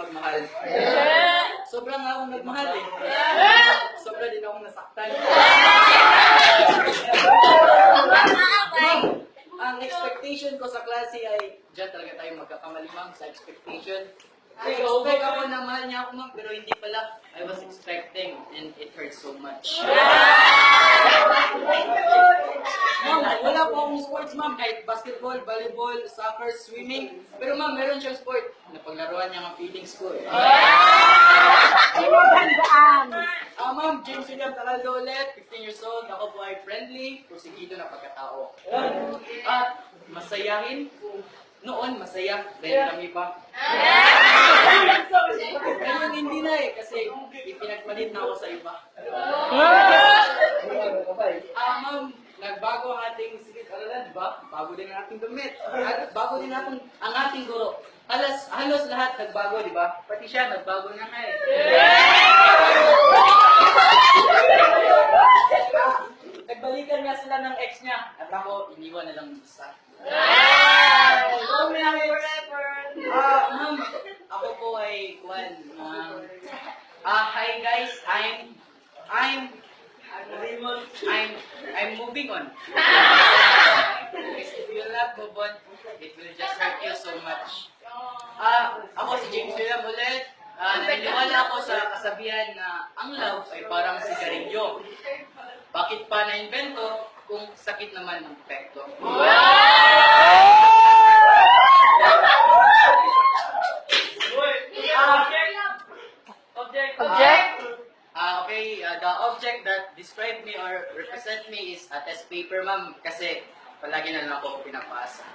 magmahal. Sobrang akong nagmahal eh. Sobra din akong nasaktan. Ang expectation ko sa klase ay, dyan talaga tayo magkakamalimang sa expectation. Expect ako na mahal niya ako ma'am, pero hindi pala. I was expecting and it hurts so much. Ma'am, wala po akong sports ma'am, kahit basketball, volleyball, soccer, swimming. Pero ma'am, meron siyang sport. Napaglaruan niya ang feelings ko eh. Ma'am, James William Talaldo ulit, 15 years old. Ako po ay friendly, prosigido na pagkatao. At masayahin. Noon, masaya. Dahil kami pa. Ngayon, hindi na eh. Kasi ipinagpalit na ako sa iba. Ma'am, nagbago ang ating silid-aralan, ba? Bago din ang ating damit. At bago din ang ating guro. Halos lahat nagbago, di ba? Pati siya, nagbago na nga eh. Nagbalikan nga sila ng ex niya. At ako, iniwan na lang isa. Ma'am, ako po ay Juan. Hi guys, I'm moving on. Because if you not move on, it will just hurt you so much. Ako si James William ulit. Naniniwala ako sa kasabihan na ang love ay parang sigarilyo. Bakit pa na-invento kung sakit naman ng epekto? Okay, the object that describe me or represent me is a test paper, ma'am. Kasi palagi na lang ako pinapasa.